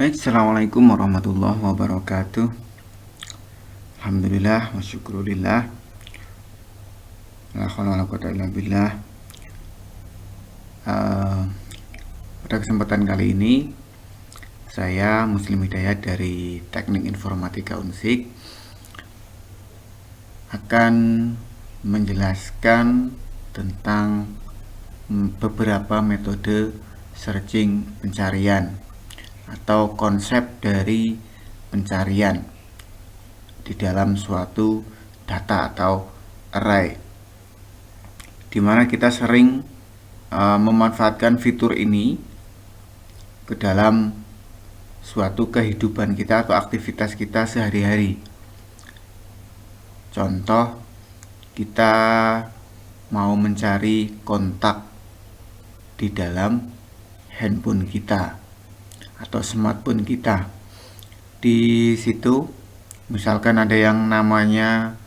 Baik, Assalamualaikum warahmatullahi wabarakatuh. Alhamdulillah wa syukurillah. La haula wala quwwata illa billah. Pada kesempatan kali ini saya Muslim Hidayat dari Teknik Informatika Unsik akan menjelaskan tentang beberapa metode searching pencarian atau konsep dari pencarian di dalam suatu data atau array, di mana kita sering memanfaatkan fitur ini ke dalam suatu kehidupan kita atau aktivitas kita sehari-hari. Contoh, kita mau mencari kontak di dalam handphone kita atau smartphone kita. Di situ misalkan ada yang namanya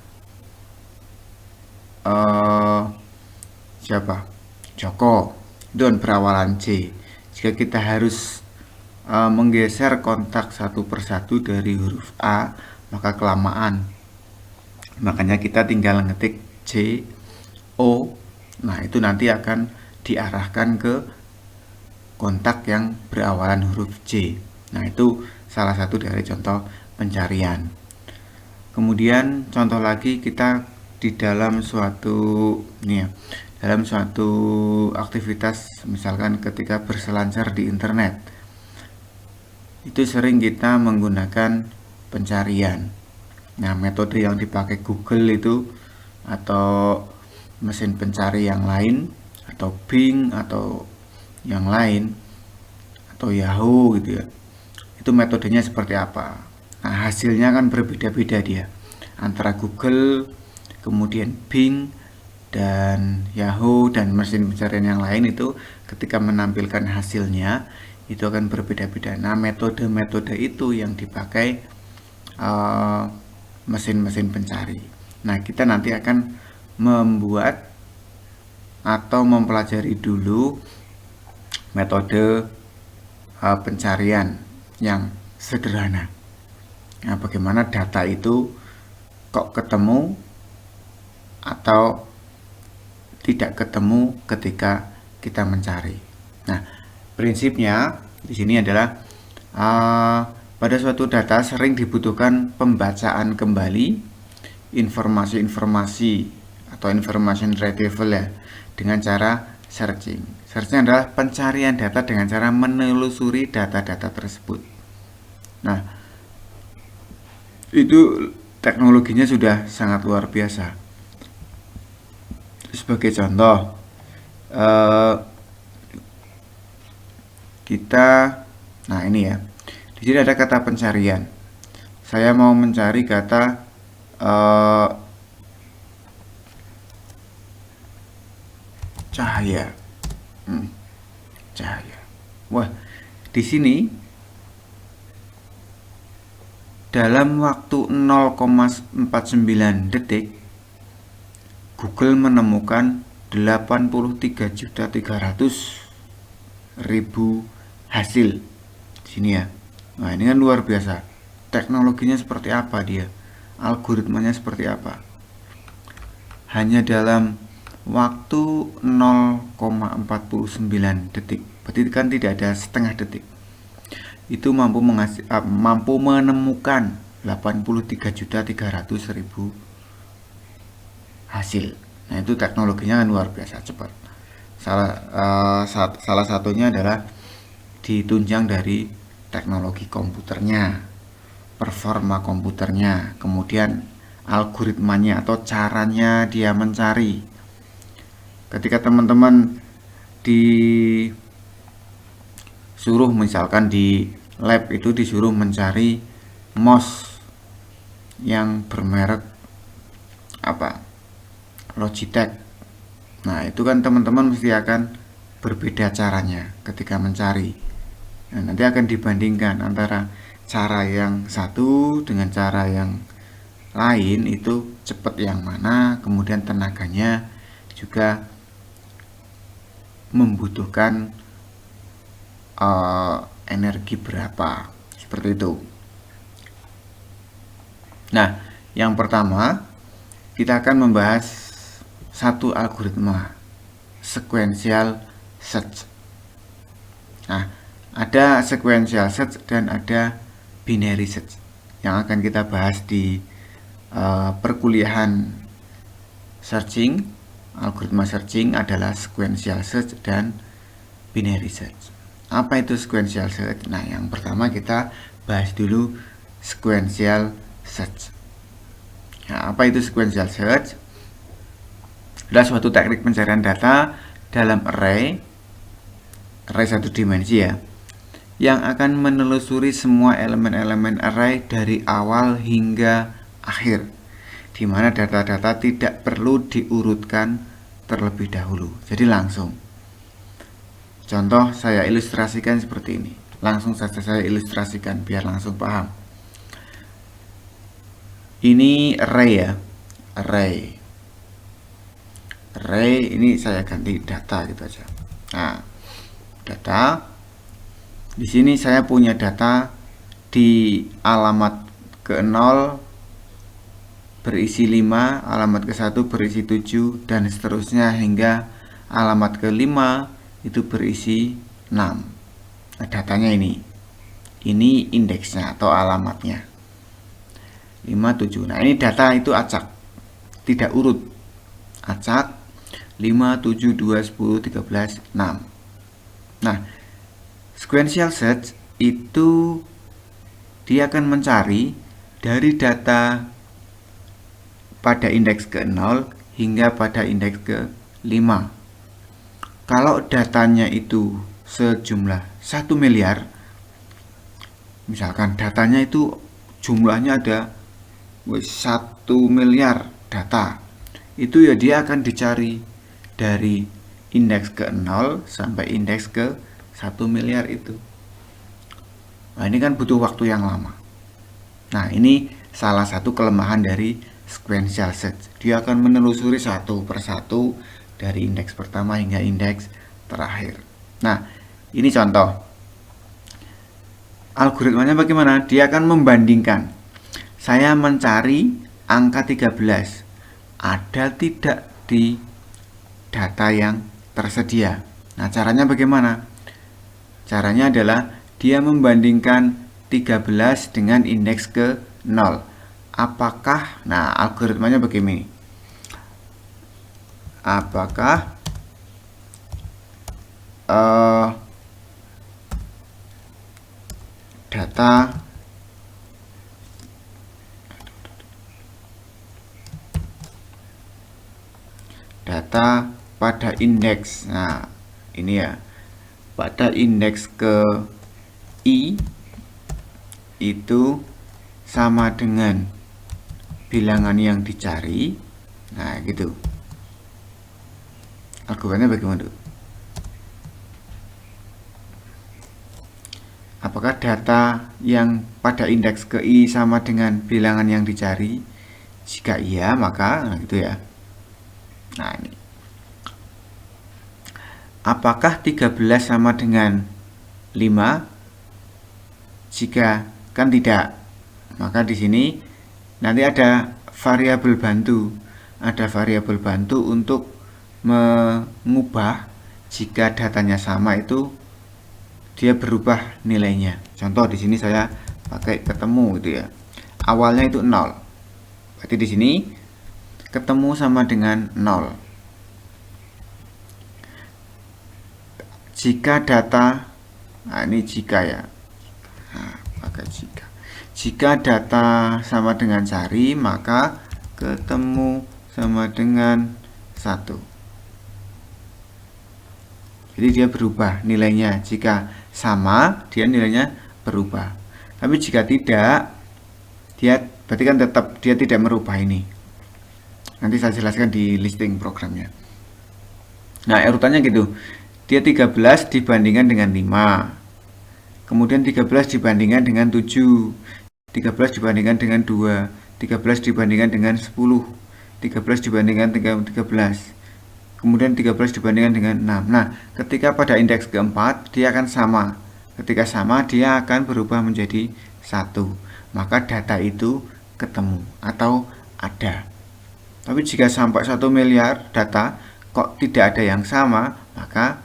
Joko, dan berawalan C. Jika kita harus menggeser kontak satu persatu dari huruf A, maka kelamaan. Makanya kita tinggal ngetik C, O. Nah, itu nanti akan diarahkan ke kontak yang berawalan huruf C. Nah, itu salah satu dari contoh pencarian. Kemudian contoh lagi, kita di dalam suatu aktivitas, misalkan ketika berselancar di internet, itu sering kita menggunakan pencarian. Nah, metode yang dipakai Google itu atau mesin pencari yang lain, atau Bing atau yang lain, atau Yahoo gitu ya, itu metodenya seperti apa. Nah, hasilnya kan berbeda-beda dia antara Google, kemudian Bing, dan Yahoo, dan mesin pencarian yang lain. Itu ketika menampilkan hasilnya itu akan berbeda-beda. Nah, metode-metode itu yang dipakai mesin-mesin pencari. Nah, kita nanti akan membuat atau mempelajari dulu metode pencarian yang sederhana. Nah, bagaimana data itu kok ketemu atau tidak ketemu ketika kita mencari. Nah, prinsipnya di sini adalah pada suatu data sering dibutuhkan pembacaan kembali informasi-informasi atau information retrieval ya, dengan cara searching. Searching adalah pencarian data dengan cara menelusuri data-data tersebut. Nah, itu teknologinya sudah sangat luar biasa. Sebagai contoh, nah ini ya, di sini ada kata pencarian. Saya mau mencari kata cahaya. Cahaya. Wah, di sini dalam waktu 0,49 detik Google menemukan 83.300.000 hasil di sini ya. Nah, ini kan luar biasa. Teknologinya seperti apa dia? Algoritmanya seperti apa? Hanya dalam waktu 0,49 detik. Berarti kan tidak ada setengah detik. Itu mampu menemukan 83.300.000 hasil. Nah, itu teknologinya kan luar biasa cepat. Salah satunya adalah ditunjang dari teknologi komputernya, performa komputernya, kemudian algoritmanya atau caranya dia mencari. Ketika teman-teman disuruh, misalkan di lab itu disuruh mencari mouse yang bermerek apa, Logitech. Nah, itu kan teman-teman mesti akan berbeda caranya ketika mencari. Nah, nanti akan dibandingkan antara cara yang satu dengan cara yang lain, itu cepat yang mana, kemudian tenaganya juga membutuhkan energi berapa. Seperti itu. Nah, yang pertama kita akan membahas satu algoritma sequential search. Nah, ada sequential search dan ada binary search yang akan kita bahas di perkuliahan searching. Algoritma searching adalah sequential search dan binary search. Apa itu sequential search? Nah, yang pertama kita bahas dulu sequential search. Nah, apa itu sequential search? Adalah suatu teknik pencarian data dalam array satu dimensi ya, yang akan menelusuri semua elemen-elemen array dari awal hingga akhir, di mana data-data tidak perlu diurutkan terlebih dahulu. Jadi langsung. Contoh saya ilustrasikan seperti ini. Langsung saja saya ilustrasikan biar langsung paham. Ini array ya. Array ini saya ganti data gitu aja. Nah, data. Di sini saya punya data di alamat ke-0 berisi 5, alamat ke-1 berisi 7, dan seterusnya hingga alamat ke-5 itu berisi 6. Nah, datanya ini indeksnya atau alamatnya 5, 7. Nah, ini data itu acak, tidak urut. Acak 5, 7, 2, 10, 13, 6. Nah, sequential search itu dia akan mencari dari data pada indeks ke-0 hingga pada indeks ke-5. Kalau datanya itu sejumlah 1 miliar, misalkan datanya itu jumlahnya ada 1 miliar data, itu ya dia akan dicari dari indeks ke-0 sampai indeks ke-1 miliar itu. Nah, ini kan butuh waktu yang lama. Nah, ini salah satu kelemahan dari sequential search. Dia akan menelusuri satu persatu dari indeks pertama hingga indeks terakhir. Nah, ini contoh. Algoritmanya bagaimana? Dia akan membandingkan. Saya mencari angka 13. Ada tidak di data yang tersedia. Nah, caranya bagaimana? Caranya adalah dia membandingkan 13 dengan indeks ke-0. Apakah, nah algoritmanya begini. Apakah data pada indeks, nah ini ya, pada indeks ke I itu sama dengan bilangan yang dicari. Nah gitu. Algoritmanya bagaimana? Apakah data yang pada indeks ke I sama dengan bilangan yang dicari? Jika iya, maka nah gitu ya. Nah ini. Apakah 13 sama dengan 5? Jika kan tidak, maka di sini nanti ada variabel bantu. Ada variabel bantu untuk mengubah jika datanya sama itu dia berubah nilainya. Contoh di sini saya pakai ketemu gitu ya. Awalnya itu 0. Berarti di sini ketemu sama dengan 0. Jika data, nah ini jika ya. Nah, pakai jika. Jika data sama dengan cari, maka ketemu sama dengan 1. Jadi dia berubah nilainya. Jika sama, dia nilainya berubah. Tapi jika tidak, dia berarti kan tetap dia tidak merubah ini. Nanti saya jelaskan di listing programnya. Nah, urutannya gitu. Dia 13 dibandingkan dengan 5. Kemudian 13 dibandingkan dengan 7. 13 dibandingkan dengan 2. 13 dibandingkan dengan 10. 13 dibandingkan dengan 13. Kemudian 13 dibandingkan dengan 6. Nah, ketika pada indeks keempat dia akan sama Ketika sama, dia akan berubah menjadi 1. Maka data itu ketemu atau ada. Tapi jika sampai 1 miliar data kok tidak ada yang sama, maka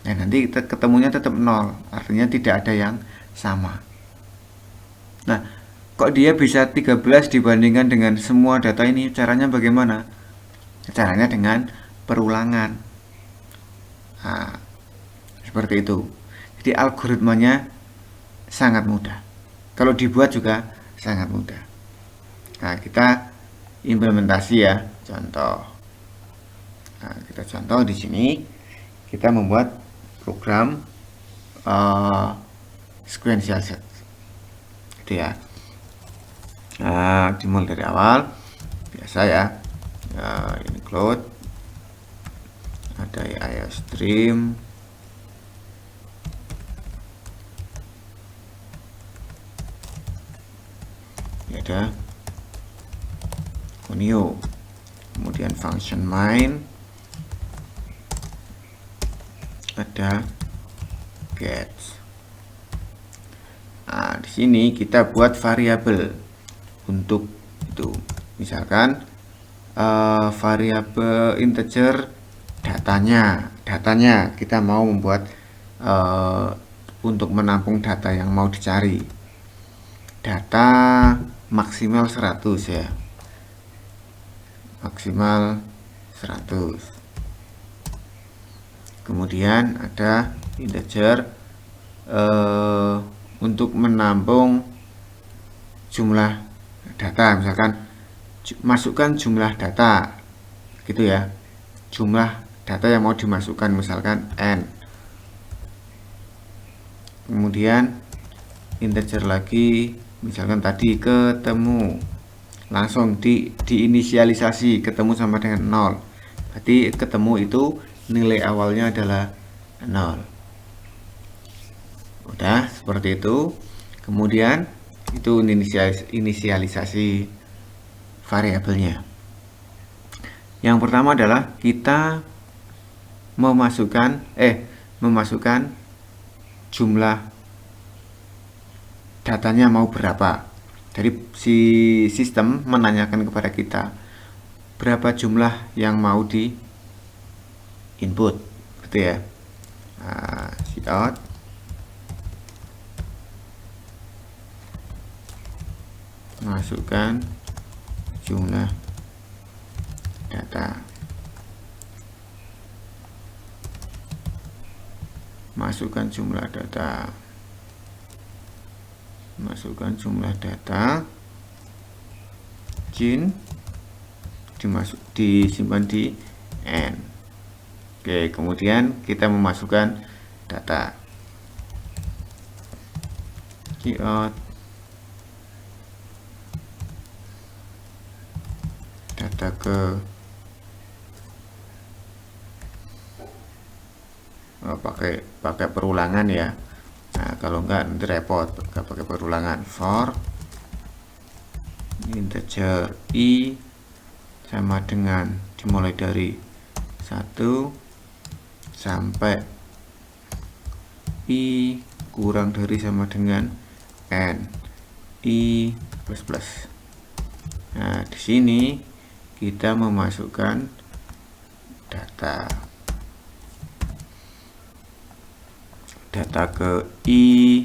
nanti ketemunya tetap 0. Artinya tidak ada yang sama. Nah, kok dia bisa 13 dibandingkan dengan semua data ini? Caranya bagaimana? Caranya dengan perulangan. Nah, seperti itu. Jadi algoritmanya sangat mudah. Kalau dibuat juga sangat mudah. Nah, kita implementasi ya, contoh. Nah, kita contoh di sini kita membuat program sequential set, gitu ya. Nah, dimulai dari awal, biasa ya. Include, ada IO stream, ada new, kemudian function main, ada get. Nah, di sini kita buat variabel untuk itu, misalkan variabel integer datanya kita mau membuat untuk menampung data yang mau dicari, data maksimal 100 ya, maksimal 100. Kemudian ada integer untuk menampung jumlah data, misalkan masukkan jumlah data gitu ya, jumlah data yang mau dimasukkan misalkan n. Kemudian integer lagi, misalkan tadi ketemu, langsung diinisialisasi, ketemu sama dengan 0. Berarti ketemu itu nilai awalnya adalah 0. Udah seperti itu. Kemudian itu inisialisasi variabelnya. Yang pertama adalah kita memasukkan jumlah datanya mau berapa. Jadi si sistem menanyakan kepada kita berapa jumlah yang mau di input, gitu ya. Cout masukkan jumlah data, masukkan jumlah data, jin disimpan di n. Oke, kemudian kita memasukkan data, cout data ke pakai perulangan ya. Nah, kalau enggak nanti repot pakai perulangan. For integer i sama dengan dimulai dari 1 sampai i kurang dari sama dengan n, i plus plus. Nah, di sini kita memasukkan data ke i,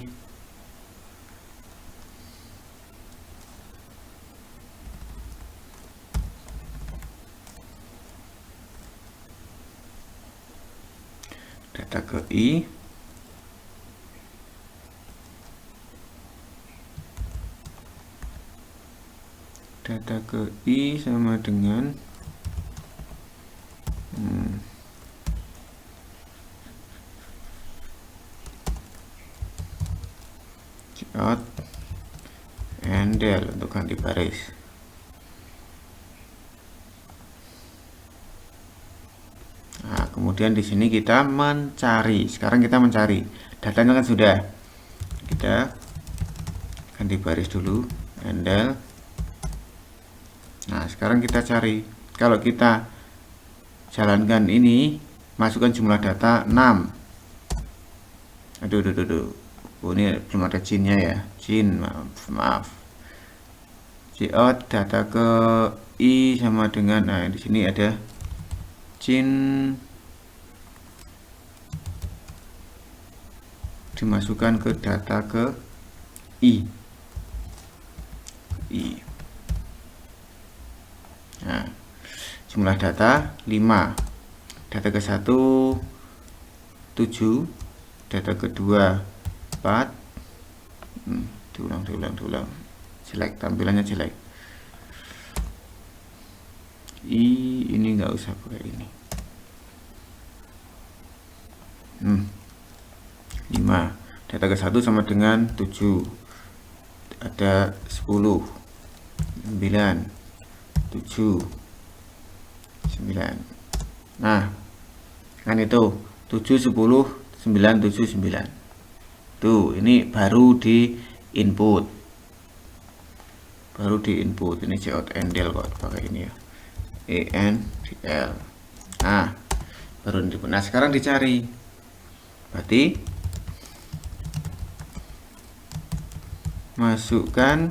data ke i sama dengan cout handle untuk ganti baris. Nah, kemudian di sini kita mencari. Sekarang kita mencari datanya kan sudah, kita ganti baris dulu, handle. Nah, sekarang kita cari. Kalau kita jalankan ini, masukkan jumlah data 6. Aduh. Oh, ini belum ada cinnya ya. Cin, maaf. Cout data ke I sama dengan, nah di sini ada cin dimasukkan ke data ke I. Nah, jumlah data 5. Data ke 1 7, data kedua 4. Diulang. Jelek, tampilannya jelek. Ini nggak usah pakai ini. 5. Data ke 1 sama dengan 7. Ada 10, 9, 7, 9. Nah, kan itu 7, 10, 9, 7, 9. Tuh, ini baru di input. Ini cout endel kok pakai ini ya. ENDL. Nah, baru di input. Nah, sekarang dicari. Berarti masukkan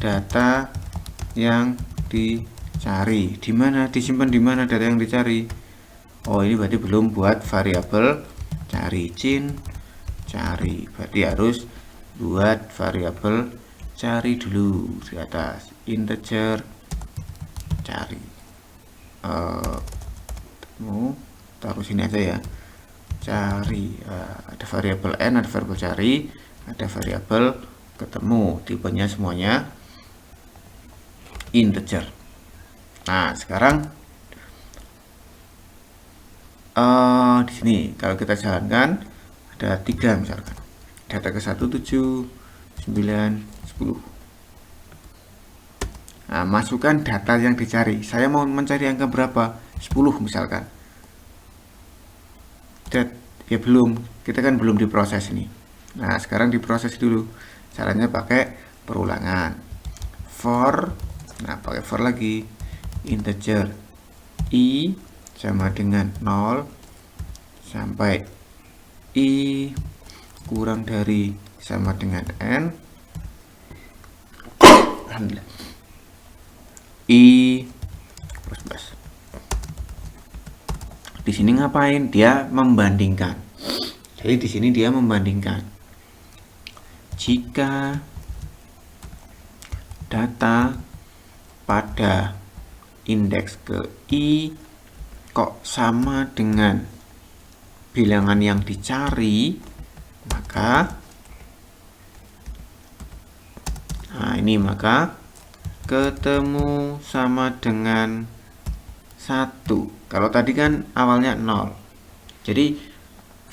data yang dicari. Di mana? Disimpan di mana data yang dicari? Oh, ini berarti belum buat variabel cari. Cin cari. Berarti harus buat variabel cari dulu di atas. Integer cari. Taruh sini aja ya. Cari. Ada variabel n, ada variabel cari, ada variabel ketemu. Tipenya semuanya integer. Nah, sekarang di sini kalau kita jalankan ada 3 misalkan. Data ke 1 7, 9, 10. Nah, masukkan data yang dicari. Saya mau mencari angka berapa? 10 misalkan. Ya belum, kita kan belum diproses ini. Nah, sekarang diproses dulu. Caranya pakai perulangan. For, nah pakai for lagi. Integer I sama dengan 0 sampai I kurang dari sama dengan N. Alhamdulillah. I plus. Di sini ngapain? Dia membandingkan. Jadi di sini dia membandingkan. Jika data pada indeks ke I kok sama dengan bilangan yang dicari, maka maka ketemu sama dengan 1. Kalau tadi kan awalnya 0. Jadi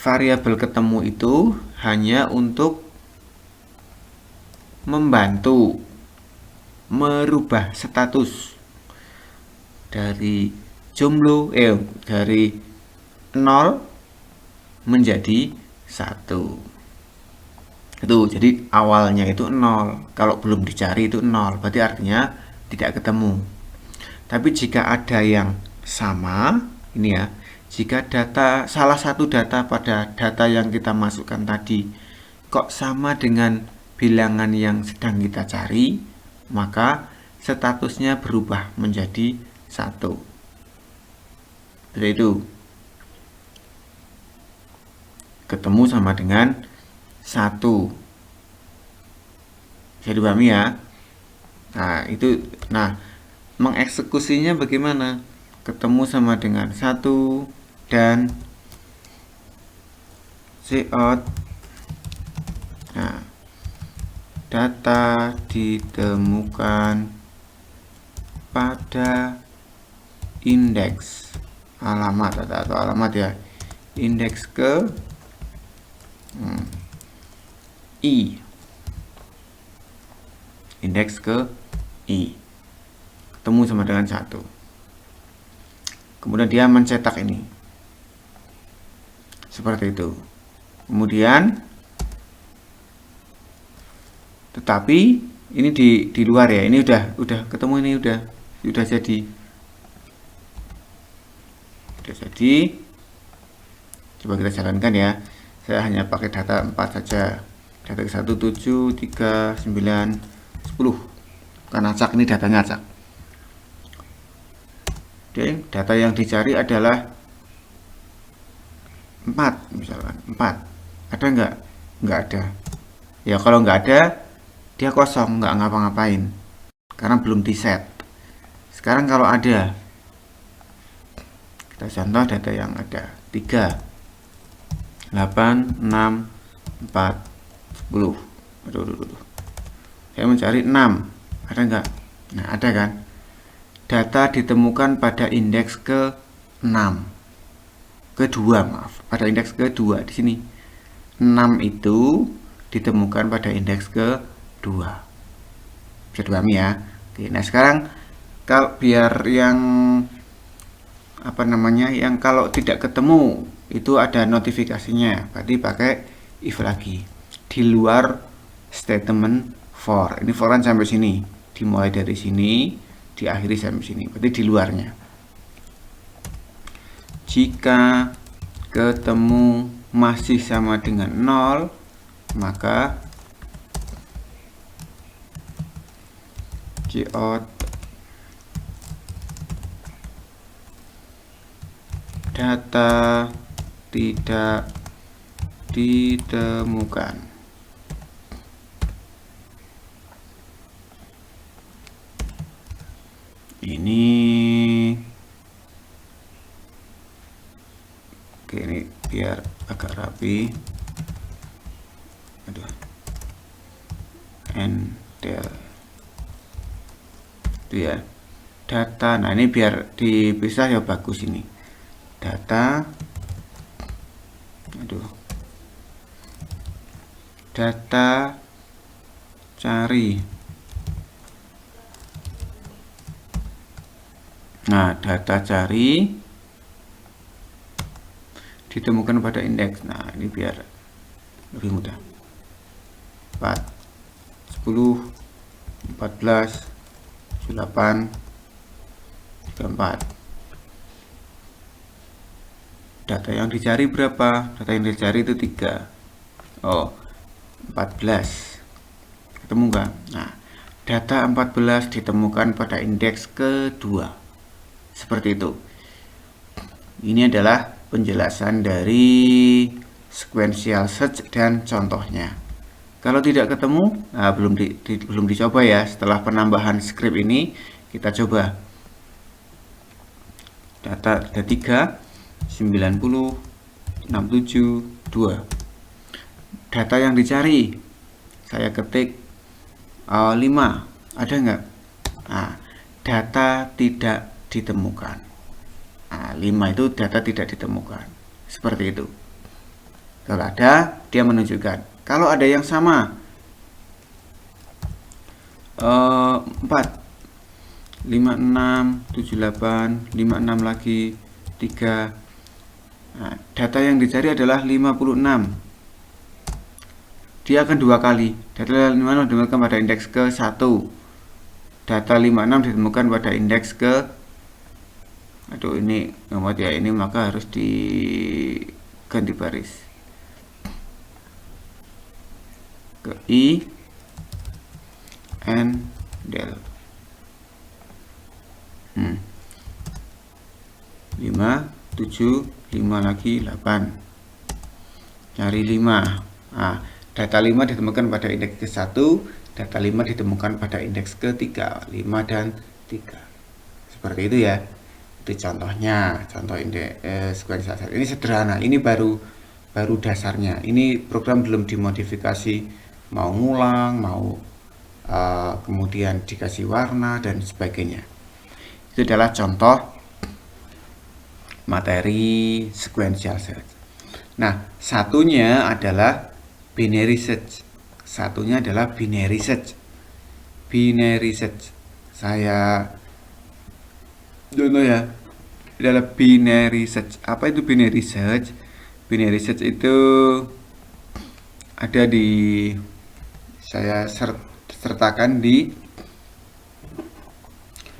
variabel ketemu itu hanya untuk membantu merubah status dari jomblo dari 0 menjadi 1. Itu jadi awalnya itu 0. Kalau belum dicari itu 0, berarti artinya tidak ketemu. Tapi jika ada yang sama, ini ya, jika salah satu data pada data yang kita masukkan tadi kok sama dengan bilangan yang sedang kita cari, maka statusnya berubah menjadi 1. Jadi itu ketemu sama dengan 1. Bisa dipahami ya? Nah, mengeksekusinya bagaimana? Ketemu sama dengan 1 dan cout. Nah, data ditemukan pada indeks alamat atau alamat ya, indeks ke I, indeks ke I ketemu sama dengan 1. Kemudian dia mencetak ini seperti itu. Kemudian tetapi ini di luar ya, ini udah ketemu, ini udah jadi. Coba kita jalankan ya. Saya hanya pakai data 4 saja. Data ke 1 7 3 9 10. Bukan acak, ini datanya acak. Oke, data yang dicari adalah 4 misalkan. 4. Ada nggak? Nggak ada. Ya kalau nggak ada, dia kosong, nggak ngapa-ngapain. Karena belum di set. Sekarang kalau ada, kita contoh data yang ada 3 8 6 4 10. Aduh. Saya mencari 6. Ada nggak? Nah, ada kan? Data ditemukan pada indeks ke-6. Kedua, maaf. Pada indeks kedua di sini. 6 itu ditemukan pada indeks ke-2. Bisa dipahami ya? Oke, nah sekarang kalau biar yang yang kalau tidak ketemu itu ada notifikasinya, berarti pakai if lagi di luar statement for. Ini for kan sampai sini, dimulai dari sini, diakhiri sampai sini, berarti di luarnya. Jika ketemu masih sama dengan 0, maka count data tidak ditemukan. Ini oke, ini biar agak rapi. Aduh. Enter. Itu ya. Data. Nah, ini biar dipisah ya bagus ini. Data. Aduh. Data cari. Nah, data cari ditemukan pada indeks. Nah, ini biar lebih mudah. 4, 10, 14, 8, 34. Data yang dicari berapa? Data yang dicari itu 3. Oh, 14. Ketemu nggak? Nah, data 14 ditemukan pada indeks kedua. Seperti itu. Ini adalah penjelasan dari sequential search dan contohnya. Kalau tidak ketemu, nah belum dicoba ya. Setelah penambahan script ini, kita coba. Data ada 3, 90, 67, 2. Data yang dicari, saya ketik 5. Ada nggak? Nah, data tidak ditemukan. Nah, 5 itu data tidak ditemukan. Seperti itu. Kalau ada, dia menunjukkan. Kalau ada yang sama, 4, 56, 78, 56 lagi, 3. Nah, data yang dicari adalah 56. Dia akan 2 kali. Data 56 ditemukan pada indeks ke-1. Data 56 ditemukan pada indeks ke ini ngamot ya, ini maka harus diganti baris ke I and del 5, 7, 5 lagi 8. Cari 5. Nah, data 5 ditemukan pada indeks ke-1, data 5 ditemukan pada indeks ke-3, 5 dan 3. Seperti itu ya. Itu contohnya, contoh indeks sequential search. Ini sederhana, ini baru dasarnya. Ini program belum dimodifikasi, mau ngulang, mau kemudian dikasih warna dan sebagainya. Itu adalah contoh materi sequential search. Nah, satunya adalah binary search. Satunya adalah binary search. Binary search. Saya contoh ya, adalah binary search. Apa itu binary search? Binary search itu ada di, saya sertakan di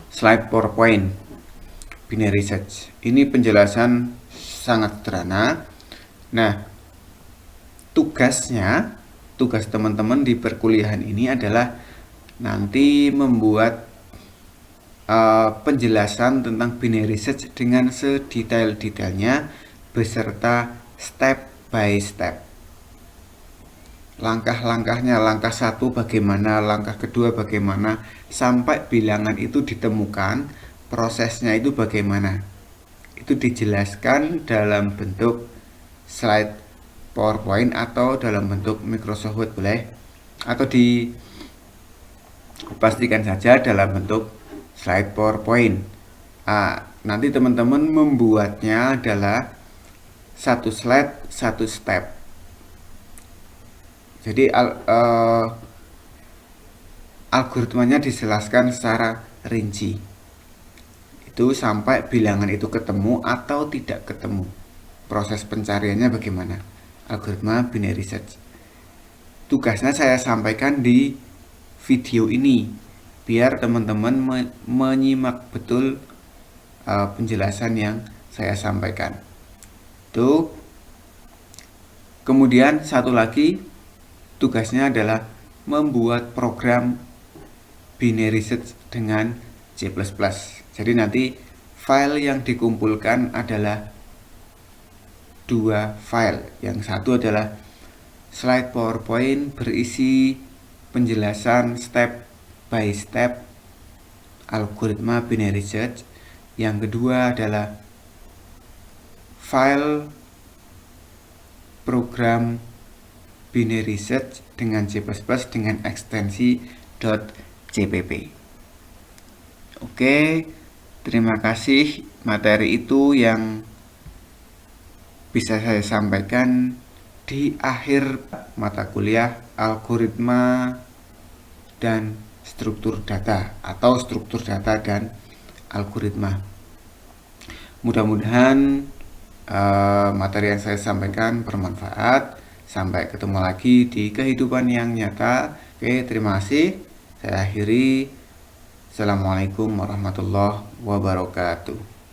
slide PowerPoint. Binary search. Ini penjelasan sangat sederhana. Nah, tugasnya tugas teman-teman di perkuliahan ini adalah nanti membuat penjelasan tentang binary search dengan sedetail-detailnya beserta step by step. Langkah-langkahnya, langkah 1 bagaimana, langkah kedua bagaimana, sampai bilangan itu ditemukan, prosesnya itu bagaimana. Itu dijelaskan dalam bentuk slide PowerPoint atau dalam bentuk Microsoft Word boleh, atau dipastikan saja dalam bentuk slide PowerPoint. Nanti teman-teman membuatnya adalah satu slide, satu step. Jadi algoritmanya dijelaskan secara rinci. Itu sampai bilangan itu ketemu atau tidak ketemu. Proses pencariannya bagaimana? Algoritma binary search. Tugasnya saya sampaikan di video ini biar teman-teman menyimak betul penjelasan yang saya sampaikan. Itu. Kemudian satu lagi tugasnya adalah membuat program binary search dengan C++. Jadi nanti file yang dikumpulkan adalah 2 file. Yang satu adalah slide PowerPoint berisi penjelasan step by step algoritma binary search. Yang kedua adalah file program binary search dengan C++ dengan ekstensi .cpp. Oke, terima kasih. Materi itu yang bisa saya sampaikan di akhir mata kuliah algoritma dan struktur data atau struktur data dan algoritma. Mudah-mudahan materi yang saya sampaikan bermanfaat. Sampai ketemu lagi di kehidupan yang nyata. Oke, terima kasih. Saya akhiri. Assalamualaikum warahmatullahi wabarakatuh.